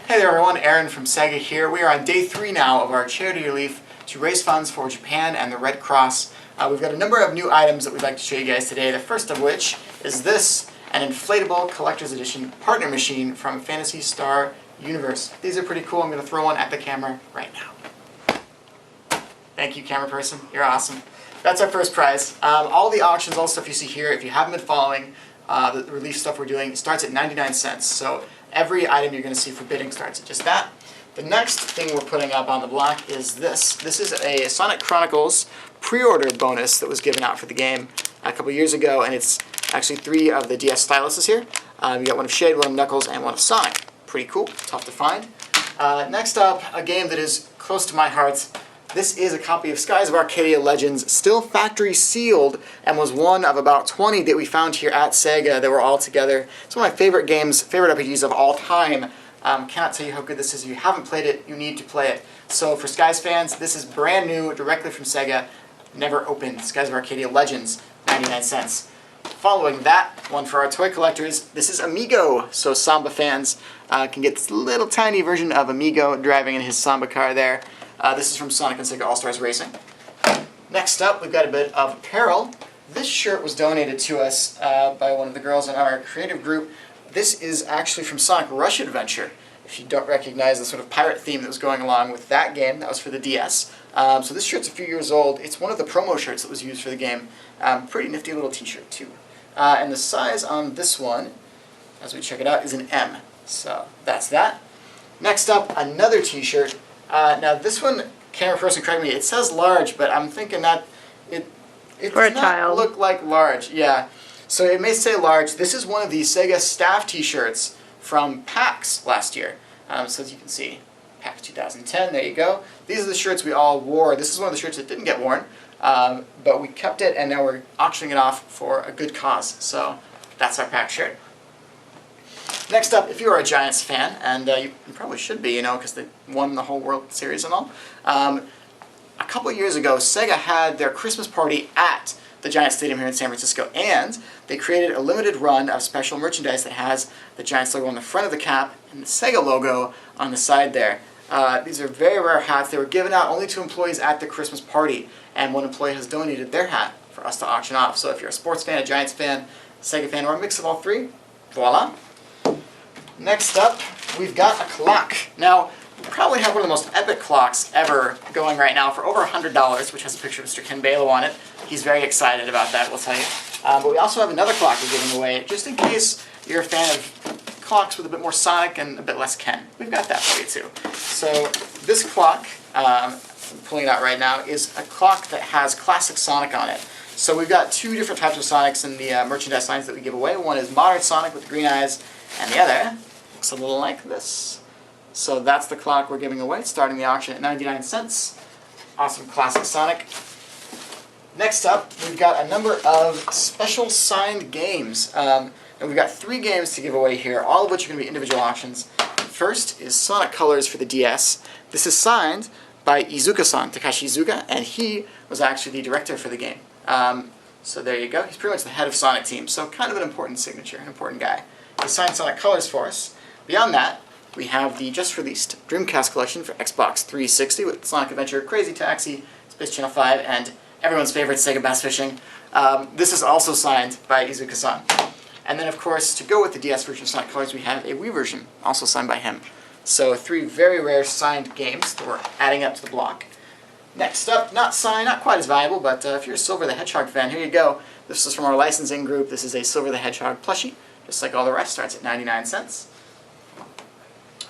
Hey there everyone, Aaron from Sega here. We are on day 3 now of our charity relief to raise funds for Japan and the Red Cross. We've got a number of new items that we'd like to show you guys today. The first of which is this, an inflatable collector's edition partner machine from Phantasy Star Universe. These are pretty cool. I'm going to throw one at the camera right now. Thank you, camera person. You're awesome. That's our first prize. All the auctions, all the stuff you see here, if you haven't been following the relief stuff we're doing, it starts at 99 cents. So every item you're going to see for bidding starts at just that. The next thing we're putting up on the block is this. This is a Sonic Chronicles pre-order bonus that was given out for the game a couple years ago, and it's actually 3 of the DS styluses here. You got one of Shade, one of Knuckles, and one of Sonic. Pretty cool, tough to find. Next up, a game that is close to my heart. This is a copy of Skies of Arcadia Legends, still factory sealed, and was one of about 20 that we found here at Sega that were all together. It's one of my favorite games, favorite RPGs of all time. Cannot tell you how good this is. If you haven't played it, you need to play it. So for Skies fans, this is brand new, directly from Sega, never opened. Skies of Arcadia Legends, 99 cents. Following that, one for our toy collectors, this is Amigo. So Samba fans can get this little tiny version of Amigo driving in his Samba car there. This is from Sonic and Sega All-Stars Racing. Next up, we've got a bit of apparel. This shirt was donated to us by one of the girls in our creative group. This is actually from Sonic Rush Adventure. If you don't recognize the sort of pirate theme that was going along with that game, that was for the DS. So this shirt's a few years old. It's one of the promo shirts that was used for the game. Pretty nifty little t-shirt too. And the size on this one, as we check it out, is an M. So that's that. Next up, another t-shirt. Now this one, camera person correct me, it says large, but I'm thinking that it does not look like large. Yeah, so it may say large. This is one of the Sega staff t-shirts from PAX last year. So as you can see, PAX 2010, there you go. These are the shirts we all wore. This is one of the shirts that didn't get worn, but we kept it and now we're auctioning it off for a good cause. So that's our PAX shirt. Next up, if you are a Giants fan, and you probably should be, because they won the whole World Series and all, a couple of years ago, Sega had their Christmas party at the Giants Stadium here in San Francisco, and they created a limited run of special merchandise that has the Giants logo on the front of the cap and the Sega logo on the side there. These are very rare hats. They were given out only to employees at the Christmas party, and one employee has donated their hat for us to auction off. So if you're a sports fan, a Giants fan, Sega fan, or a mix of all three, voila. Next up, we've got a clock. Now, we probably have one of the most epic clocks ever going right now for over $100, which has a picture of Mr. Ken Balo on it. He's very excited about that, we'll tell you. But we also have another clock we're giving away, just in case you're a fan of clocks with a bit more Sonic and a bit less Ken. We've got that for you too. So this clock, I'm pulling it out right now, is a clock that has classic Sonic on it. So we've got 2 different types of Sonics in the merchandise lines that we give away. One is modern Sonic with the green eyes, and the other looks a little like this. So that's the clock we're giving away, starting the auction at 99 cents. Awesome classic Sonic. Next up, we've got a number of special signed games. And we've got 3 games to give away here, all of which are going to be individual auctions. First is Sonic Colors for the DS. This is signed by Iizuka-san, Takashi Iizuka, and he was actually the director for the game. So there you go. He's pretty much the head of Sonic Team, so kind of an important signature, an important guy. He signed Sonic Colors for us. Beyond that, we have the just-released Dreamcast collection for Xbox 360 with Sonic Adventure, Crazy Taxi, Space Channel 5, and everyone's favorite Sega Bass Fishing. This is also signed by Iizuka-san. And then, of course, to go with the DS version of Sonic Colors, we have a Wii version, also signed by him. So 3 very rare signed games that we're adding up to the block. Next up, not signed, not quite as valuable, but if you're a Silver the Hedgehog fan, here you go. This is from our licensing group. This is a Silver the Hedgehog plushie, just like all the rest, starts at 99 cents.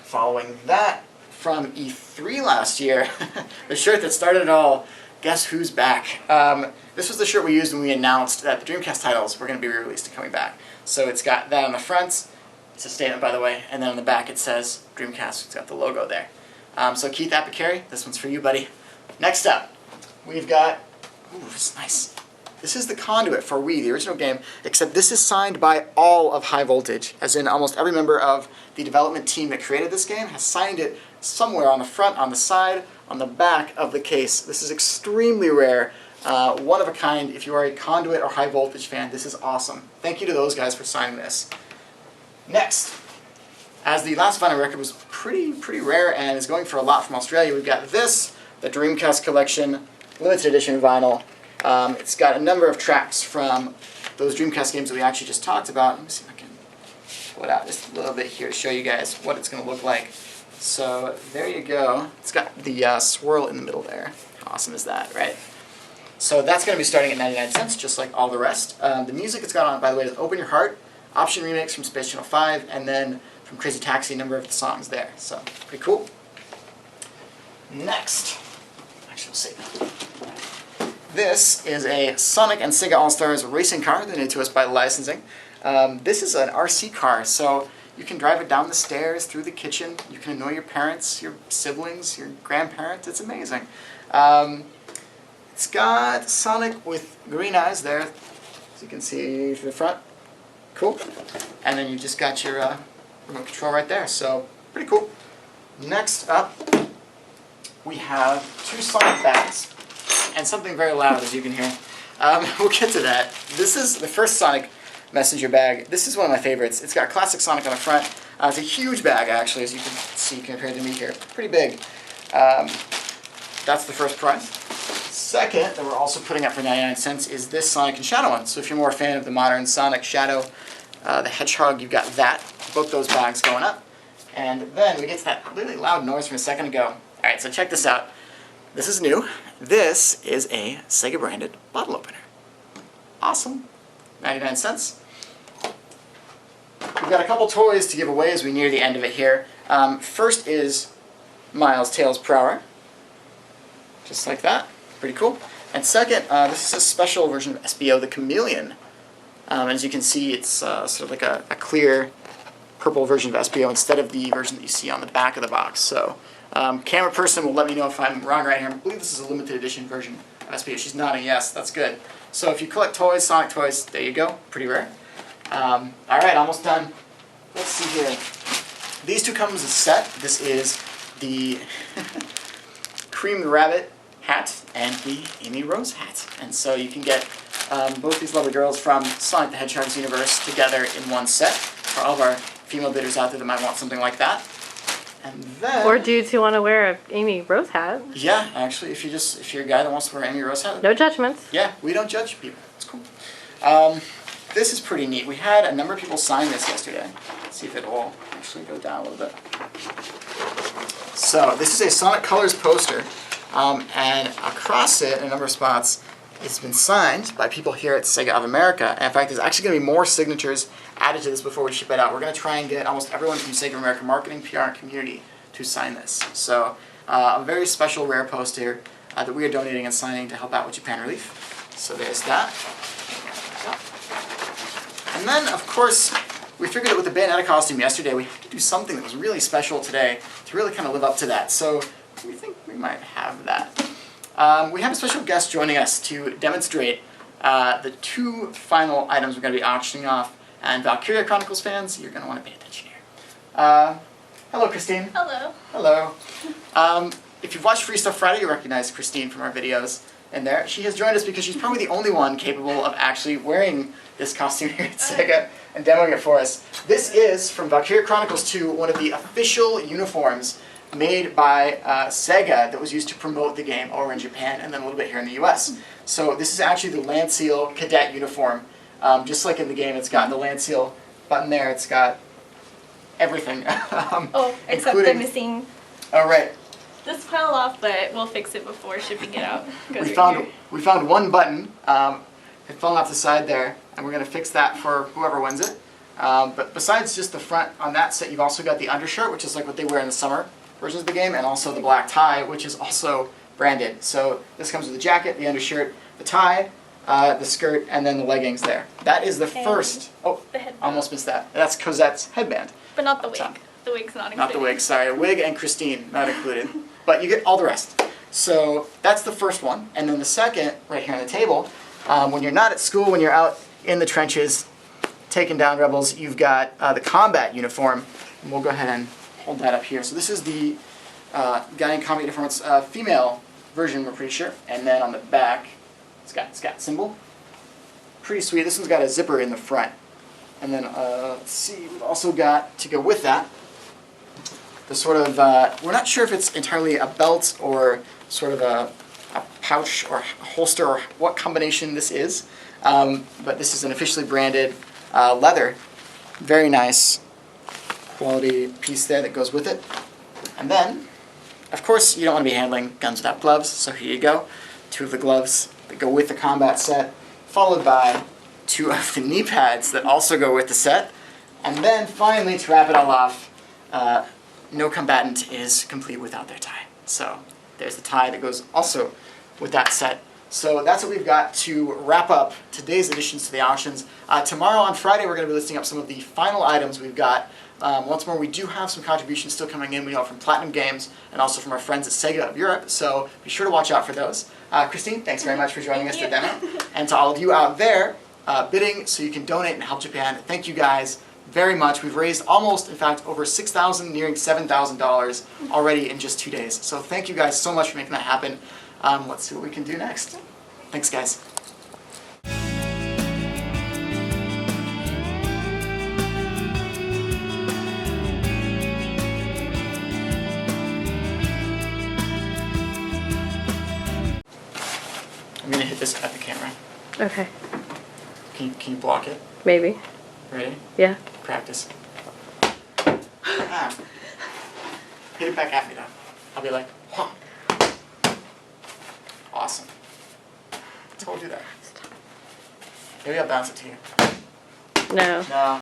Following that, from E3 last year, the shirt that started it all, guess who's back? This was the shirt we used when we announced that the Dreamcast titles were going to be re-released and coming back. So it's got that on the front, it's a statement by the way, and then on the back it says Dreamcast, it's got the logo there. So Keith Apicary, this one's for you, buddy. Next up, we've got, ooh, this is nice. This is the Conduit for Wii, the original game, except this is signed by all of High Voltage, as in almost every member of the development team that created this game has signed it somewhere on the front, on the side, on the back of the case. This is extremely rare, one of a kind. If you are a Conduit or High Voltage fan, this is awesome. Thank you to those guys for signing this. Next, as the last vinyl record was pretty rare and is going for a lot from Australia, we've got this, the Dreamcast collection, limited edition vinyl. It's got a number of tracks from those Dreamcast games that we actually just talked about. Let me see if I can pull it out just a little bit here to show you guys what it's going to look like. So there you go. It's got the swirl in the middle there. How awesome is that, right? So that's going to be starting at 99 cents, just like all the rest. The music it's got on it, by the way, is Open Your Heart, Option Remix from Space Channel 5, and then from Crazy Taxi, a number of the songs there. So, pretty cool. Next, actually, we'll save that. This is a Sonic and Sega All-Stars racing car, donated to us by licensing. This is an RC car, so you can drive it down the stairs, through the kitchen. You can annoy your parents, your siblings, your grandparents. It's amazing. It's got Sonic with green eyes there, as you can see to the front. Cool. And then you just got your remote control right there, so pretty cool. Next up, we have two Sonic bags, and something very loud, as you can hear. We'll get to that. This is the first Sonic messenger bag. This is one of my favorites. It's got classic Sonic on the front. It's a huge bag, actually, as you can see compared to me here. Pretty big. That's the first prize. Second, that we're also putting up for 99 cents, is this Sonic and Shadow one. So if you're more a fan of the modern Sonic, Shadow, the Hedgehog, you've got that. Both those bags going up. And then we get to that really loud noise from a second ago. Alright, so check this out. This is new. This is a Sega branded bottle opener. Awesome. 99 cents. We've got a couple toys to give away as we near the end of it here. First is Miles Tails Preorder. Just like that. Pretty cool. And second, this is a special version of SBO, the Chameleon. As you can see, it's sort of like a clear purple version of SBO instead of the version that you see on the back of the box. So, camera person will let me know if I'm wrong right here. I believe this is a limited edition version of SBO. She's nodding yes, that's good. So if you collect toys, Sonic toys, there you go. Pretty rare. Alright, almost done. Let's see here. These two come as a set. This is the Cream Rabbit hat and the Amy Rose hat. And so you can get both these lovely girls from Sonic the Hedgehog's universe together in one set for all of our female bidders out there that might want something like that. And then, or dudes who want to wear a Amy Rose hat. Yeah, actually, if you're a guy that wants to wear an Amy Rose hat. No judgments. Yeah, we don't judge people. It's cool. This is pretty neat. We had a number of people sign this yesterday. Let's see if it will actually go down a little bit. So this is a Sonic Colors poster, and across it, in a number of spots, it's been signed by people here at Sega of America. And in fact, there's actually going to be more signatures added to this before we ship it out. We're going to try and get almost everyone from Sega of America marketing, PR, and community to sign this. So a very special rare poster that we are donating and signing to help out with Japan Relief. So there's that. And then, of course, we figured that with the Bayonetta costume yesterday, we had to do something that was really special today to really kind of live up to that. So we think we might have that. We have a special guest joining us to demonstrate the two final items we're going to be auctioning off. And Valkyria Chronicles fans, you're going to want to pay attention here. Hello, Christine. Hello. Hello. If you've watched Free Stuff Friday, you'll recognize Christine from our videos in there. She has joined us because she's probably the only one capable of actually wearing this costume here at Sega and demoing it for us. This is, from Valkyria Chronicles 2, one of the official uniforms made by Sega that was used to promote the game over in Japan and then a little bit here in the US. So this is actually the Landseal Cadet uniform. Just like in the game, it's got the Landseal button there. It's got everything. Except the missing. Oh, right. This fell off, but we'll fix it before shipping it out. We found one button. It fell off the side there, and we're going to fix that for whoever wins it. But besides just the front on that set, you've also got the undershirt, which is like what they wear in the summer versions of the game, and also the black tie, which is also branded. So this comes with the jacket, the undershirt, the tie, the skirt, and then the leggings there. That is the first. Oh, the headband. Almost missed that. That's Cosette's headband. But not the wig. Top. The wig's not included. Not the wig, sorry. Wig and Christine, not included. But you get all the rest. So that's the first one. And then the second, right here on the table, when you're not at school, when you're out in the trenches, taking down rebels, you've got the combat uniform. And we'll go ahead and hold that up here. So this is the guy in combat uniform. It's a female version, we're pretty sure. And then on the back, it's got symbol. Pretty sweet. This one's got a zipper in the front. And then, let's see, we've also got, to go with that, the sort of, we're not sure if it's entirely a belt or sort of a pouch or a holster or what combination this is. But this is an officially branded leather. Very nice quality piece there that goes with it. And then, of course, you don't want to be handling guns without gloves, so here you go. 2 of the gloves that go with the combat set, followed by 2 of the knee pads that also go with the set. And then finally, to wrap it all off, no combatant is complete without their tie. So there's the tie that goes also with that set. So that's what we've got to wrap up today's additions to the auctions. Tomorrow on Friday, we're going to be listing up some of the final items we've got. Once more, we do have some contributions still coming in. We know from Platinum Games and also from our friends at Sega of Europe. So be sure to watch out for those. Christine, thanks very much for joining us for the demo. And to all of you out there bidding so you can donate and help Japan, thank you guys very much. We've raised almost, in fact, over $6,000, nearing $7,000 already in just 2 days. So thank you guys so much for making that happen. Let's see what we can do next. Thanks, guys. I'm gonna hit this at the camera. Okay. Can you block it? Maybe. Ready? Yeah. Practice. Hit it back at me though. I'll be like, huh. Awesome. Told you that. Maybe I'll bounce it to you. No. No.